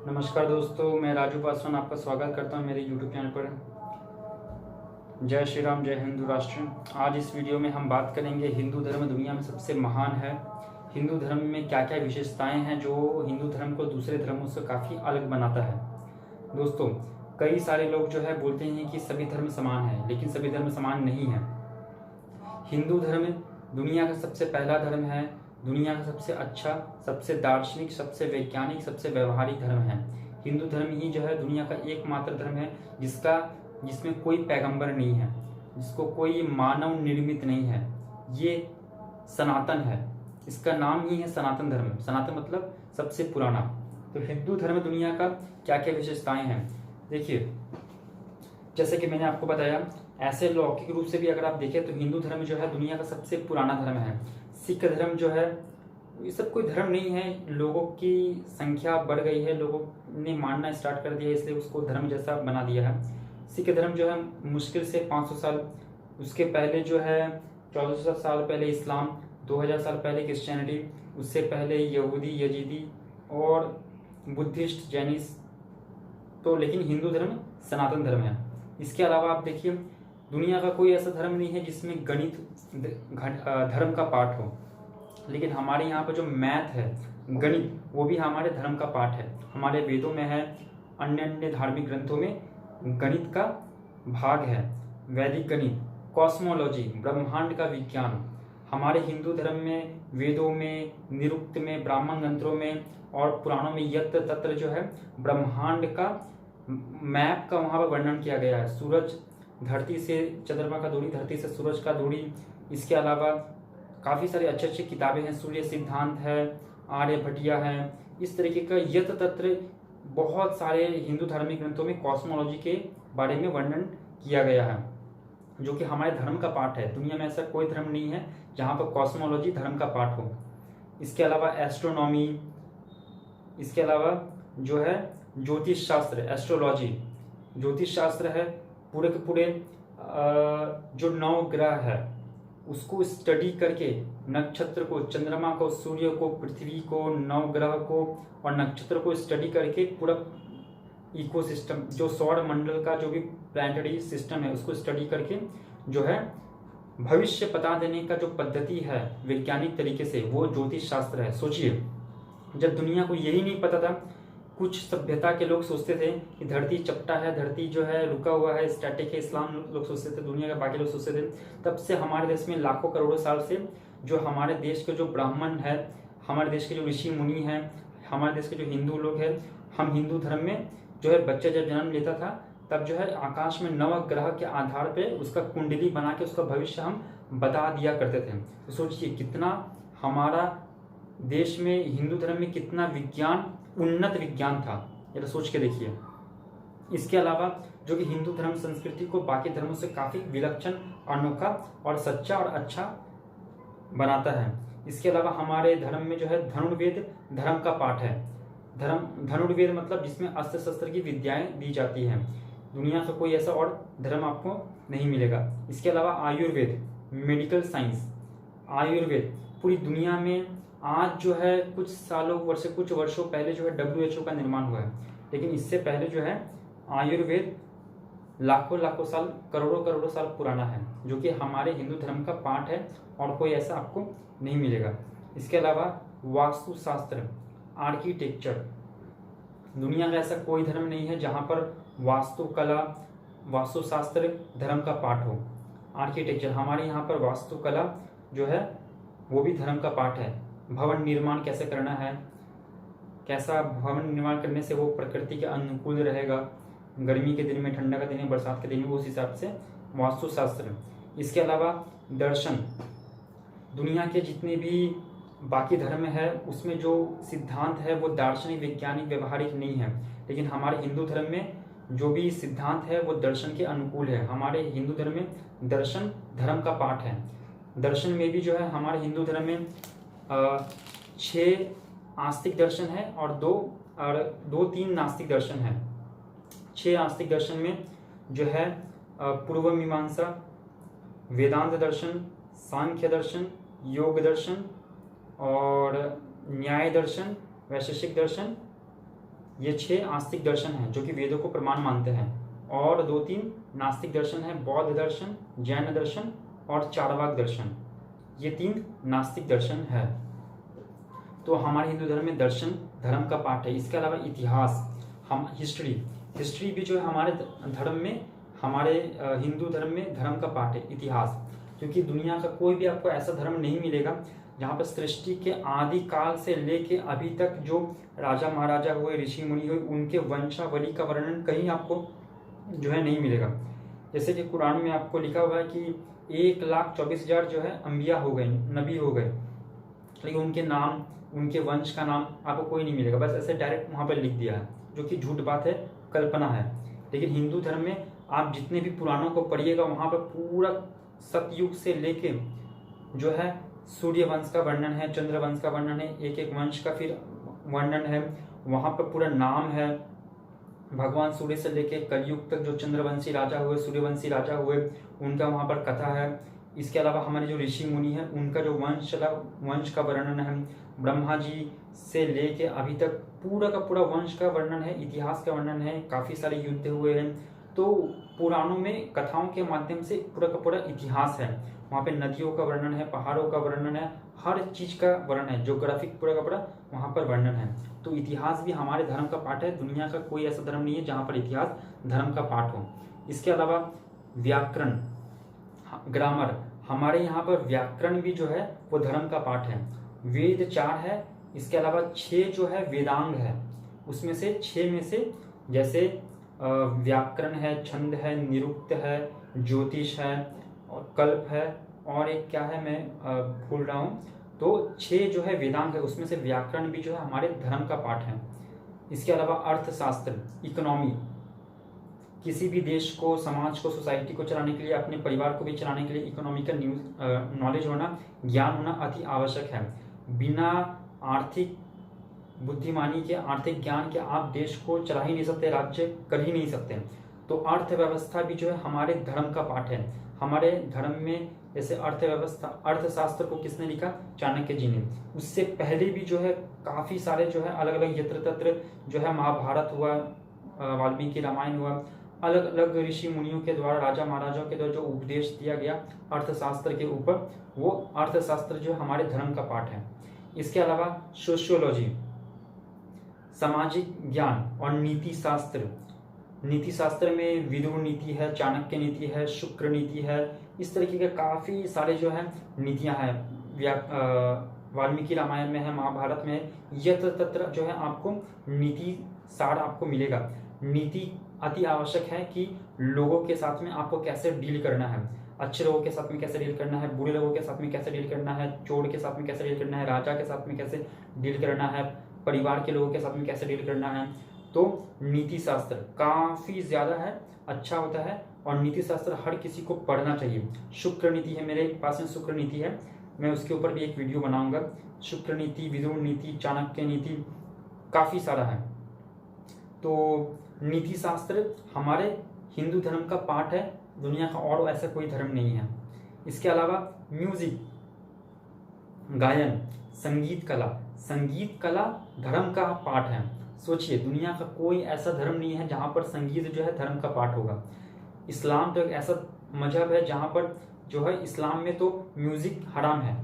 नमस्कार दोस्तों, मैं राजू पासवान आपका स्वागत करता हूं मेरे YouTube चैनल पर। जय श्री राम, जय हिंदू राष्ट्र। आज इस वीडियो में हम बात करेंगे हिंदू धर्म दुनिया में सबसे महान है। हिंदू धर्म में क्या क्या विशेषताएं हैं जो हिंदू धर्म को दूसरे धर्मों से काफ़ी अलग बनाता है। दोस्तों, कई सारे लोग जो है बोलते हैं कि सभी धर्म समान है, लेकिन सभी धर्म समान नहीं है। हिंदू धर्म दुनिया का सबसे पहला धर्म है, दुनिया का सबसे अच्छा, सबसे दार्शनिक, सबसे वैज्ञानिक, सबसे व्यवहारिक धर्म है। हिंदू धर्म ही जो है दुनिया का एकमात्र धर्म है जिसमें कोई पैगंबर नहीं है, जिसको कोई मानव निर्मित नहीं है। ये सनातन है, इसका नाम ही है सनातन धर्म। सनातन मतलब सबसे पुराना। तो हिंदू धर्म दुनिया का क्या क्या विशेषताएं हैं, देखिए। जैसे कि मैंने आपको बताया, ऐसे लौकिक रूप से भी अगर आप देखें तो हिंदू धर्म जो है दुनिया का सबसे पुराना धर्म है। सिख धर्म जो है ये सब कोई धर्म नहीं है, लोगों की संख्या बढ़ गई है, लोगों ने मानना स्टार्ट कर दिया, इसलिए उसको धर्म जैसा बना दिया है। सिख धर्म जो है मुश्किल से 500 साल, उसके पहले जो है 1400 साल पहले इस्लाम, 2000 साल पहले क्रिश्चियनिटी, उससे पहले यहूदी, यजीदी और बुद्धिस्ट, जैनिस्ट। तो लेकिन हिंदू धर्म सनातन धर्म है। इसके अलावा आप देखिए, दुनिया का कोई ऐसा धर्म नहीं है जिसमें गणित धर्म का पाठ हो, लेकिन हमारे यहाँ पर जो मैथ है, गणित, वो भी हमारे धर्म का पाठ है। हमारे वेदों में है, अन्य अन्य धार्मिक ग्रंथों में गणित का भाग है। वैदिक गणित, कॉस्मोलॉजी, ब्रह्मांड का विज्ञान। हमारे हिंदू धर्म में वेदों में, निरुक्त में, ब्राह्मण ग्रंथों में और पुराणों में यत्र तत्र जो है ब्रह्मांड का मैप का वहाँ पर वर्णन किया गया है। सूरज, धरती से चंद्रमा का दूरी, धरती से सूरज का दूरी। इसके अलावा काफ़ी सारी अच्छी अच्छी किताबें हैं, सूर्य सिद्धांत है, आर्यभटिया है। इस तरीके का यत्र तत्र बहुत सारे हिंदू धार्मिक ग्रंथों में कॉस्मोलॉजी के बारे में वर्णन किया गया है, जो कि हमारे धर्म का पाठ है। दुनिया में ऐसा कोई धर्म नहीं है जहाँ पर कॉस्मोलॉजी धर्म का पाठ हो। इसके अलावा एस्ट्रोनॉमी, इसके अलावा जो है ज्योतिष शास्त्र, एस्ट्रोलॉजी, ज्योतिष शास्त्र है। पूरे के पूरे जो 9 ग्रह है उसको स्टडी करके, नक्षत्र को, चंद्रमा को, सूर्य को, पृथ्वी को, 9 ग्रह को और नक्षत्र को स्टडी करके पूरा इकोसिस्टम, जो सौर मंडल का जो भी प्लैनेटरी सिस्टम है उसको स्टडी करके जो है भविष्य पता देने का जो पद्धति है वैज्ञानिक तरीके से, वो ज्योतिष शास्त्र है। सोचिए, जब दुनिया को यही नहीं पता था, कुछ सभ्यता के लोग सोचते थे कि धरती चपटा है, धरती जो है रुका हुआ है, स्टैटिक है। इस्लाम लोग सोचते थे, दुनिया के बाकी लोग सोचते थे। तब से हमारे देश में लाखों करोड़ों साल से जो हमारे देश के जो ब्राह्मण है, हमारे देश के जो ऋषि मुनि हैं, हमारे देश के जो हिंदू लोग हैं, हम हिंदू धर्म में जो है बच्चा जब जन्म लेता था तब जो है आकाश में 9 ग्रह के आधार पर उसका कुंडली बना के उसका भविष्य हम बता दिया करते थे। तो सोचिए कितना हमारा देश में, हिंदू धर्म में कितना विज्ञान, उन्नत विज्ञान था, ये तो सोच के देखिए। इसके अलावा जो कि हिंदू धर्म संस्कृति को बाकी धर्मों से काफ़ी विलक्षण, अनोखा और सच्चा और अच्छा बनाता है। इसके अलावा हमारे धर्म में जो है धनुर्वेद धर्म का पाठ है। धनुर्वेद मतलब जिसमें अस्त्र शस्त्र की विद्याएं दी जाती हैं। दुनिया का कोई ऐसा और धर्म आपको नहीं मिलेगा। इसके अलावा आयुर्वेद, मेडिकल साइंस, आयुर्वेद पूरी दुनिया में आज जो है कुछ वर्षों पहले जो है WHO का निर्माण हुआ है, लेकिन इससे पहले जो है आयुर्वेद लाखों साल, करोड़ों साल पुराना है, जो कि हमारे हिंदू धर्म का पाठ है और कोई ऐसा आपको नहीं मिलेगा। इसके अलावा वास्तुशास्त्र, आर्किटेक्चर, दुनिया का ऐसा कोई धर्म नहीं है जहाँ पर वास्तुकला, वास्तुशास्त्र धर्म का पाठ हो। आर्किटेक्चर, हमारे यहाँ पर वास्तुकला जो है वो भी धर्म का पाठ है। भवन निर्माण कैसे करना है, कैसा भवन निर्माण करने से वो प्रकृति के अनुकूल रहेगा, गर्मी के दिन में, ठंडा के दिन में, बरसात के दिन में, उस हिसाब से वास्तुशास्त्र। इसके अलावा दर्शन, दुनिया के जितने भी बाकी धर्म है उसमें जो सिद्धांत है वो दार्शनिक, वैज्ञानिक, व्यवहारिक नहीं है, लेकिन हमारे हिंदू धर्म में जो भी सिद्धांत है वो दर्शन के अनुकूल है। हमारे हिंदू धर्म में दर्शन धर्म का पाठ है। दर्शन में भी जो है हमारे हिंदू धर्म में 6 आस्तिक दर्शन है और 2-3 नास्तिक दर्शन है। 6 आस्तिक दर्शन में जो है पूर्व मीमांसा, वेदांत दर्शन, सांख्य दर्शन, योग दर्शन और न्याय दर्शन, वैशेषिक दर्शन ये 6 आस्तिक दर्शन हैं जो कि वेदों को प्रमाण मानते हैं, और 2-3 नास्तिक दर्शन हैं, बौद्ध दर्शन, जैन दर्शन और चारवाक दर्शन। ये 3 नास्तिक दर्शन है। तो हमारे हिंदू धर्म में दर्शन धर्म का पाठ है। इसके अलावा इतिहास, हम हिस्ट्री भी जो है हमारे धर्म में, हमारे हिंदू धर्म में धर्म का पाठ है इतिहास। क्योंकि दुनिया का कोई भी आपको ऐसा धर्म नहीं मिलेगा जहाँ पर सृष्टि के आदि काल से लेके अभी तक जो राजा महाराजा हुए, ऋषि मुनि हुए, उनके वंशावली का वर्णन कहीं आपको जो है नहीं मिलेगा। जैसे कि कुरान में आपको लिखा हुआ है कि 1,24,000 जो है अंबिया हो गए, नबी हो गए, लेकिन उनके नाम, उनके वंश का नाम आपको कोई नहीं मिलेगा। बस ऐसे डायरेक्ट वहाँ पर लिख दिया है, जो कि झूठ बात है, कल्पना है। लेकिन हिंदू धर्म में आप जितने भी पुराणों को पढ़िएगा वहाँ पर पूरा सतयुग से लेके जो है सूर्य वंश का वर्णन है, चंद्र वंश का वर्णन है, एक एक वंश का फिर वर्णन है। वहाँ पर पूरा नाम है, भगवान सूर्य से लेके कलयुग तक जो चंद्रवंशी राजा हुए, सूर्यवंशी राजा हुए, उनका वहाँ पर कथा है। इसके अलावा हमारे जो ऋषि मुनि हैं उनका जो वंश का वर्णन है, ब्रह्मा जी से लेके अभी तक पूरा का पूरा वंश का वर्णन है, इतिहास का वर्णन है। काफ़ी सारे युद्ध हुए हैं। तो पुराणों में कथाओं के माध्यम से पूरा का पूरा इतिहास है। वहाँ पे नदियों का वर्णन है, पहाड़ों का वर्णन है, हर चीज का वर्णन है, ज्योग्राफिक पूरा का पूरा वहाँ पर वर्णन है। तो इतिहास भी हमारे धर्म का पाठ है। दुनिया का कोई ऐसा धर्म नहीं है जहाँ पर इतिहास धर्म का पाठ हो। इसके अलावा व्याकरण, ग्रामर, हमारे यहाँ पर व्याकरण भी जो है वो धर्म का पाठ है। वेद 4 है, इसके अलावा 6 जो है वेदांग है। उसमें से 6 में से जैसे व्याकरण है, छंद है, निरुक्त है, ज्योतिष है और कल्प है, और एक क्या है मैं भूल रहा हूँ। तो 6 जो है वेदांग है, उसमें से व्याकरण भी जो है हमारे धर्म का पाठ है। इसके अलावा अर्थशास्त्र, इकोनॉमी, किसी भी देश को, समाज को, सोसाइटी को चलाने के लिए, अपने परिवार को भी चलाने के लिए इकोनॉमिकल नॉलेज होना, ज्ञान होना अति आवश्यक है। बिना आर्थिक बुद्धिमानी के, आर्थिक ज्ञान के आप देश को चला ही नहीं सकते, राज्य कर ही नहीं सकते। तो अर्थव्यवस्था भी जो है हमारे धर्म का पाठ है। हमारे धर्म में जैसे अर्थव्यवस्था, अर्थशास्त्र को किसने लिखा? चाणक्य जी ने। उससे पहले भी जो है काफी सारे जो है अलग अलग यत्र तत्र जो है महाभारत हुआ, वाल्मीकि रामायण हुआ, अलग अलग ऋषि मुनियों के द्वारा, राजा महाराजाओं के द्वारा जो उपदेश दिया गया अर्थशास्त्र के ऊपर, वो अर्थशास्त्र जो हमारे धर्म का पाठ है। इसके अलावा सोशियोलॉजी, सामाजिक ज्ञान और नीति शास्त्र। नीति शास्त्र में विदुर नीति है, चाणक्य नीति है, शुक्र नीति है, इस तरीके के काफी सारे जो है नीतियां हैं। वाल्मीकि रामायण में है, महाभारत में है, यत्र तत्र जो है आपको नीति सार आपको मिलेगा। नीति अति आवश्यक है कि लोगों के साथ में आपको कैसे डील करना है, अच्छे लोगों के साथ में कैसे डील करना है, बुरे लोगों के साथ में कैसे डील करना है, चोर के साथ में कैसे डील करना है, राजा के साथ में कैसे डील करना है, परिवार के लोगों के साथ में कैसे डील करना है। तो नीति शास्त्र काफी ज्यादा है, अच्छा होता है, और नीति शास्त्र हर किसी को पढ़ना चाहिए। शुक्र नीति है, मेरे पास में शुक्र नीति है, मैं उसके ऊपर भी एक वीडियो बनाऊंगा। शुक्र नीति, विदुर नीति, चाणक्य नीति, काफी सारा है। तो नीति शास्त्र हमारे हिंदू धर्म का पाठ है, दुनिया का और ऐसा कोई धर्म नहीं है। इसके अलावा म्यूजिक, गायन, संगीत कला, संगीत कला धर्म का पाठ है। सोचिए, दुनिया का कोई ऐसा धर्म नहीं है जहाँ पर संगीत जो है धर्म का पाठ होगा। इस्लाम तो एक ऐसा मजहब है जहाँ पर जो है इस्लाम में तो म्यूजिक हराम है,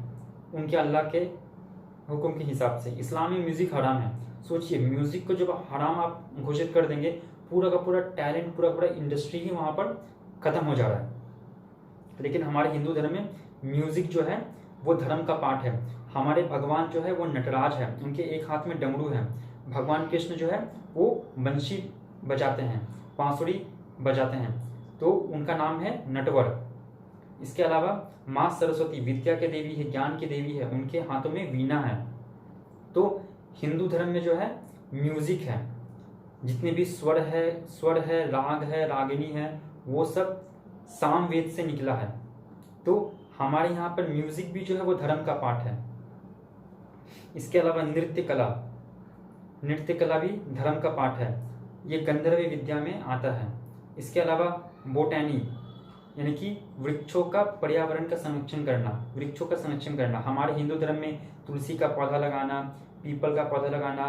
उनके अल्लाह के हुक्म के हिसाब से इस्लाम में म्यूजिक हराम है। सोचिए, म्यूजिक को जब हराम आप घोषित कर देंगे, पूरा का पूरा टैलेंट, पूरा पूरा इंडस्ट्री ही वहाँ पर खत्म हो जा रहा है। लेकिन हमारे हिंदू धर्म में म्यूजिक जो है वो धर्म का पाठ है। हमारे भगवान जो है वो नटराज है, उनके एक हाथ में डमरू है। भगवान कृष्ण जो है वो बंशी बजाते हैं, बांसुरी बजाते हैं, तो उनका नाम है नटवर। इसके अलावा माँ सरस्वती विद्या के देवी है, ज्ञान की देवी है, उनके हाथों में वीणा है। तो हिंदू धर्म में जो है म्यूजिक है, जितने भी स्वर है, राग है, रागिनी है, वो सब सामवेद से निकला है। तो हमारे यहाँ पर म्यूजिक भी जो है वो धर्म का पाठ है। इसके अलावा नृत्य कला, नृत्य कला भी धर्म का पाठ है, ये गंधर्व विद्या में आता है। इसके अलावा बोटैनी, यानी कि वृक्षों का, पर्यावरण का संरक्षण करना, वृक्षों का संरक्षण करना। हमारे हिंदू धर्म में तुलसी का पौधा लगाना, पीपल का पौधा लगाना,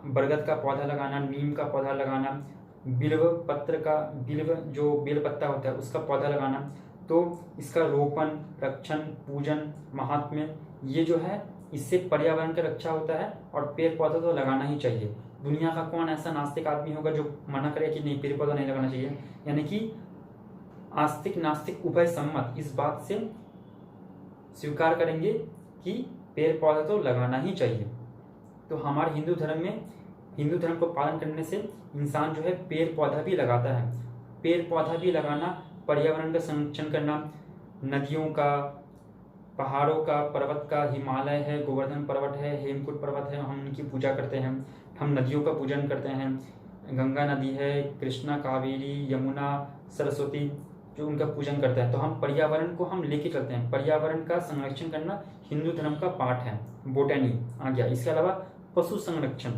बरगद का पौधा लगाना, नीम का पौधा लगाना, बिल्व जो बेल पत्ता होता है उसका पौधा लगाना। तो इसका रोपण, रक्षण, पूजन, महात्म्य, ये जो है इससे पर्यावरण का रक्षा होता है और पेड़ पौधा तो लगाना ही चाहिए। दुनिया का कौन ऐसा नास्तिक आदमी होगा जो मना करे कि नहीं पेड़ पौधा नहीं लगाना चाहिए। यानी कि आस्तिक नास्तिक उभय सम्मत इस बात से स्वीकार करेंगे कि पेड़ पौधा तो लगाना ही चाहिए। तो हमारे हिंदू धर्म में, हिंदू धर्म को पालन करने से इंसान जो है पेड़ पौधा भी लगाता है। पेड़ पौधा भी लगाना, पर्यावरण का संरक्षण करना, नदियों का, पहाड़ों का, पर्वत का, हिमालय है, गोवर्धन पर्वत है, हेमकुंड पर्वत है, हम उनकी पूजा करते हैं। हम नदियों का पूजन करते हैं, गंगा नदी है, कृष्णा, कावेरी, यमुना, सरस्वती, जो उनका पूजन करते हैं। तो हम पर्यावरण को हम लेके चलते हैं। पर्यावरण का संरक्षण करना हिंदू धर्म का पाठ है। बोटनी आ गया। इसके अलावा पशु संरक्षण,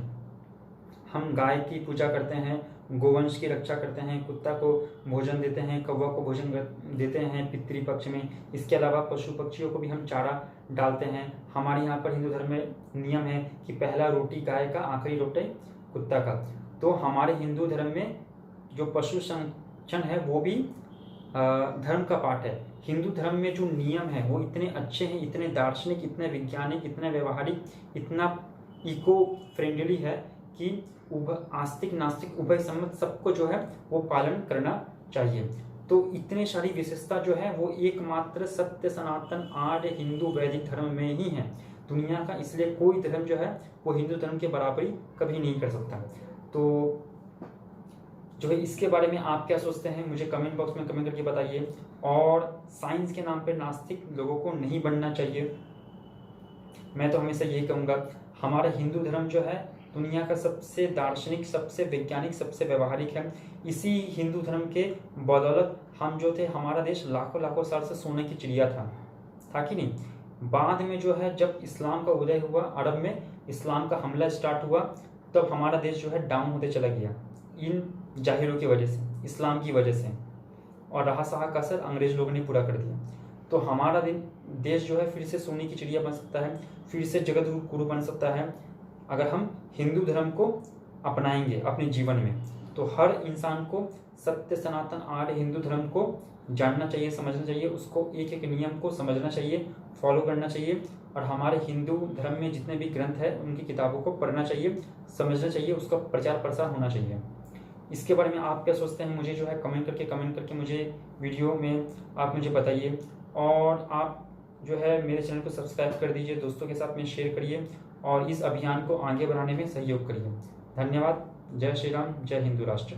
हम गाय की पूजा करते हैं, गोवंश की रक्षा करते हैं, कुत्ता को भोजन देते हैं, कौवा को भोजन देते हैं पितृपक्ष में। इसके अलावा पशु पक्षियों को भी हम चारा डालते हैं। हमारे यहाँ पर हिंदू धर्म में नियम है कि पहला रोटी गाय का, आखिरी रोटी कुत्ता का। तो हमारे हिंदू धर्म में जो पशु संरक्षण है वो भी धर्म का पाठ है। हिंदू धर्म में जो नियम है वो इतने अच्छे हैं, इतने दार्शनिक, इतने वैज्ञानिक, इतने व्यवहारिक, इतना इको फ्रेंडली है कि आस्तिक नास्तिक उभय सम्मत सबको जो है वो पालन करना चाहिए। तो इतने सारी विशेषता जो है वो एकमात्र सत्य सनातन आर्य हिंदू वैदिक धर्म में ही है दुनिया का। इसलिए कोई धर्म जो है वो हिंदू धर्म के बराबरी कभी नहीं कर सकता। तो जो है इसके बारे में आप क्या सोचते हैं मुझे कमेंट बॉक्स में कमेंट करके बताइए। और साइंस के नाम पे नास्तिक लोगों को नहीं बनना चाहिए। मैं तो हमेशा यही कहूँगा, हमारा हिंदू धर्म जो है दुनिया का सबसे दार्शनिक, सबसे वैज्ञानिक, सबसे व्यवहारिक है। इसी हिंदू धर्म के बदौलत हम जो थे, हमारा देश लाखों लाखों साल से सोने की चिड़िया था कि नहीं। बाद में जो है जब इस्लाम का उदय हुआ, अरब में इस्लाम का हमला स्टार्ट हुआ, तब हमारा देश जो है डाउन होते चला गया इन जाहिरों की वजह से, इस्लाम की वजह से। और रहा सहा का असर अंग्रेज लोगों ने पूरा कर दिया। तो हमारा देश जो है फिर से सोने की चिड़िया बन सकता है, फिर से जगत गुरु बन सकता है अगर हम हिंदू धर्म को अपनाएंगे अपने जीवन में। तो हर इंसान को सत्य सनातन आर्य हिंदू धर्म को जानना चाहिए, समझना चाहिए, उसको एक एक नियम को समझना चाहिए, फॉलो करना चाहिए। और हमारे हिंदू धर्म में जितने भी ग्रंथ है उनकी किताबों को पढ़ना चाहिए, समझना चाहिए, उसका प्रचार प्रसार होना चाहिए। इसके बारे में आप क्या सोचते हैं मुझे जो है कमेंट करके मुझे वीडियो में आप मुझे बताइए। और आप जो है मेरे चैनल को सब्सक्राइब कर दीजिए, दोस्तों के साथ में शेयर करिए और इस अभियान को आगे बढ़ाने में सहयोग करिए। धन्यवाद। जय श्री राम, जय हिंदू राष्ट्र।